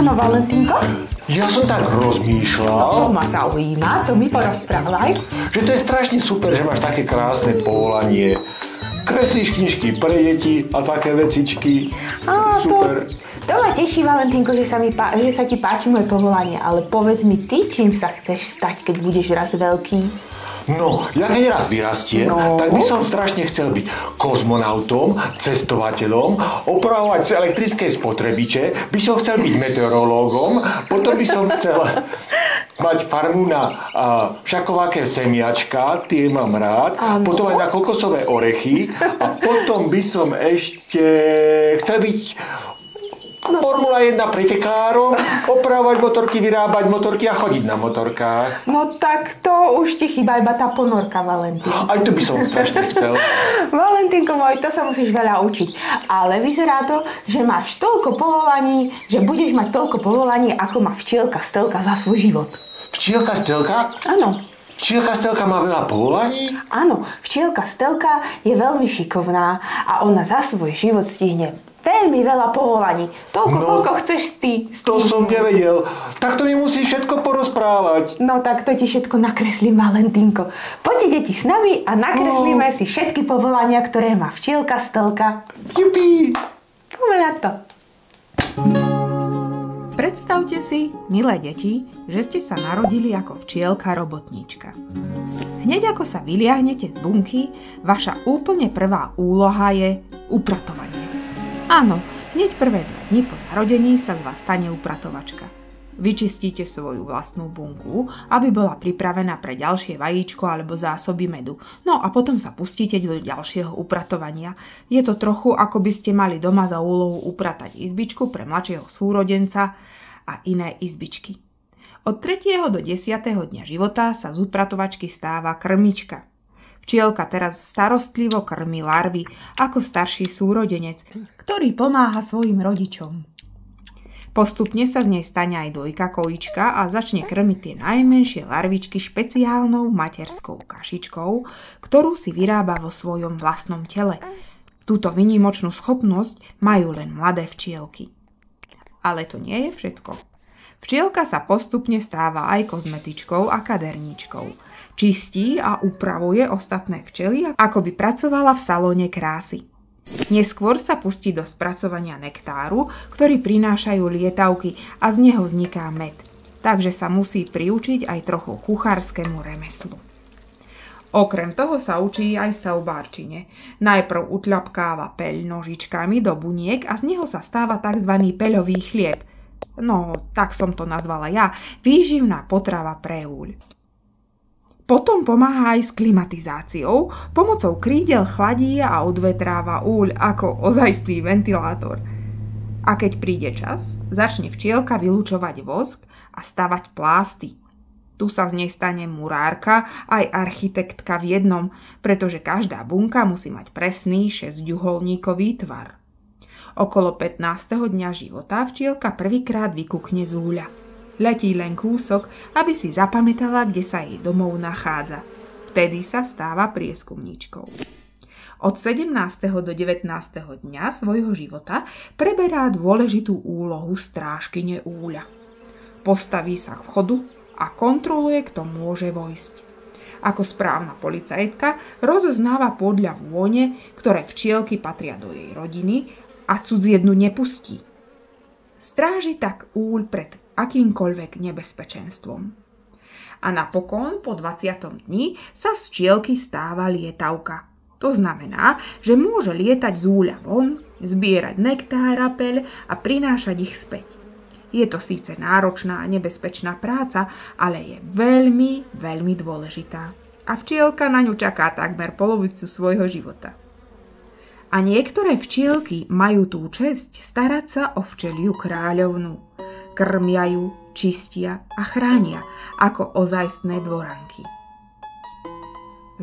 Áno, Valentinko? Ja som tak rozmýšľal, To ma zaujíma, to mi porozprávaj. že to je strašne super, že máš také krásne povolanie. Kreslíš knižky pre deti a také vecičky. Super. To ma teší, Valentinko, že sa ti páči moje povolanie, ale povedz mi ty, čím sa chceš stať, keď budeš raz veľký. No, ja keď raz vyrastiem, tak by som strašne chcel byť kozmonautom, cestovateľom, opravovať elektrické spotrebiče, by som chcel byť meteorológom, potom by som chcel mať farmu na všakovaké semiačka, tie mám rád, potom aj na kokosové orechy a potom by som ešte chcel byť Formula 1 pretekárom, opravovať motorky, vyrábať motorky a chodiť na motorkách. No tak to už ti chýba iba tá ponorka, Valentín. Aj to by som strašne chcel. Valentinko môj, to sa musíš veľa učiť. Ale vyzerá to, že máš toľko povolaní, že budeš mať toľko povolaní, ako má včielka Stelka za svoj život. Včielka Stelka? Áno. Včielka Stelka má veľa povolaní? Áno, včielka Stelka je veľmi šikovná a ona za svoj život stihne veľmi veľa povolaní. Toľko, koľko chceš ty. To som nevedel. Tak to mi musí všetko porozprávať. No tak to ti všetko nakreslím, Valentinko. Poďte, deti, s nami a nakreslíme si všetky povolania, ktoré má včielka Stelka. Jupi! Poďme na to. Predstavte si, milé deti, že ste sa narodili ako včielka robotníčka. Hneď ako sa vyliahnete z bunky, vaša úplne prvá úloha je upratovanie. Áno, hneď prvé 2 dni po narodení sa z vás stane upratovačka. Vyčistíte svoju vlastnú bunku, aby bola pripravená pre ďalšie vajíčko alebo zásoby medu. No a potom sa pustíte do ďalšieho upratovania. Je to trochu, ako by ste mali doma za úlohu upratať izbičku pre mladšieho súrodenca a iné izbičky. Od 3. do 10. dňa života sa z upratovačky stáva krmička. Včielka teraz starostlivo krmí larvy ako starší súrodenec, ktorý pomáha svojim rodičom. Postupne sa z nej stane aj dojka kojička a začne krmiť tie najmenšie larvičky špeciálnou materskou kašičkou, ktorú si vyrába vo svojom vlastnom tele. Túto výnimočnú schopnosť majú len mladé včielky. Ale to nie je všetko. Včielka sa postupne stáva aj kozmetičkou a kaderníčkou. Čistí a upravuje ostatné včely, ako by pracovala v salóne krásy. Neskôr sa pustí do spracovania nektáru, ktorý prinášajú lietavky a z neho vzniká med. Takže sa musí priučiť aj trochu kuchárskému remeslu. Okrem toho sa učí aj stavbárčine. Najprv utľapkáva peľ nožičkami do buniek a z neho sa stáva tzv. Peľový chlieb. No, tak som to nazvala ja. Výživná potrava pre úľ. Potom pomáha aj s klimatizáciou, pomocou krídel chladí a odvetráva úľ ako ozajstný ventilátor. A keď príde čas, začne včielka vylučovať vosk a stavať plásty. Tu sa z nej stane murárka aj architektka v jednom, pretože každá bunka musí mať presný 6-uholníkový tvar. Okolo 15. dňa života včielka prvýkrát vykukne z úľa. Letí len kúsok, aby si zapamätala, kde sa jej domov nachádza. Vtedy sa stáva prieskumníčkou. Od 17. do 19. dňa svojho života preberá dôležitú úlohu strážkyne úľa. Postaví sa k vchodu a kontroluje, kto môže vojsť. Ako správna policajtka rozoznáva podľa vône, ktoré včielky patria do jej rodiny a cudziednu nepustí. Stráži tak úľ pred akýmkoľvek nebezpečenstvom. A napokon po 20. dni sa z včielky stáva lietavka. To znamená, že môže lietať z úľa von, zbierať nektár a peľ a prinášať ich späť. Je to síce náročná a nebezpečná práca, ale je veľmi, veľmi dôležitá. A včielka na ňu čaká takmer polovicu svojho života. A niektoré včielky majú tú česť starať sa o včeliu kráľovnu. Krmia ju, čistia a chránia ako ozajstné dvoranky.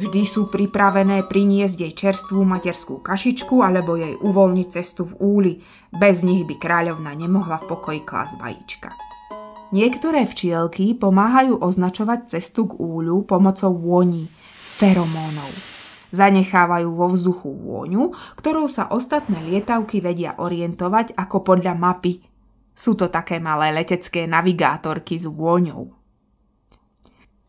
Vždy sú pripravené priniesť jej čerstvú materskú kašičku alebo jej uvoľniť cestu v úli. Bez nich by kráľovna nemohla v pokoji klásť vajíčka. Niektoré včielky pomáhajú označovať cestu k úľu pomocou vôní, feromónov. Zanechávajú vo vzduchu vôňu, ktorou sa ostatné lietavky vedia orientovať ako podľa mapy. Sú to také malé letecké navigátorky s vôňou.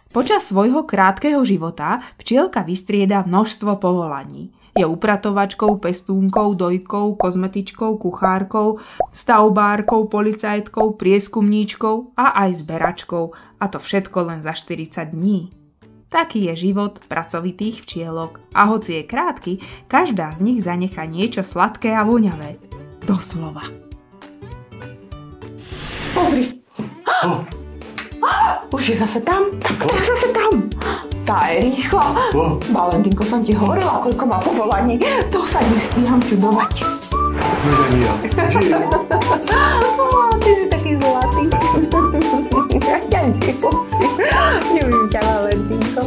Počas svojho krátkeho života včielka vystrieda množstvo povolaní. Je upratovačkou, pestúnkou, dojkou, kozmetičkou, kuchárkou, stavbárkou, policajtkou, prieskumníčkou a aj zberačkou. A to všetko len za 40 dní. Taký je život pracovitých včielok. A hoci je krátky, každá z nich zanechá niečo sladké a voňavé. Doslova. Pozri. Už je zase tam. Tak zase tam. Tá je rýchla. Valentinko, som ti hovorila, koľko má povolaní. To sa nestíham čudovať. Nože ani ja. Ty si taký zlatý. Ja ti ľúbim ťa, Valentinko.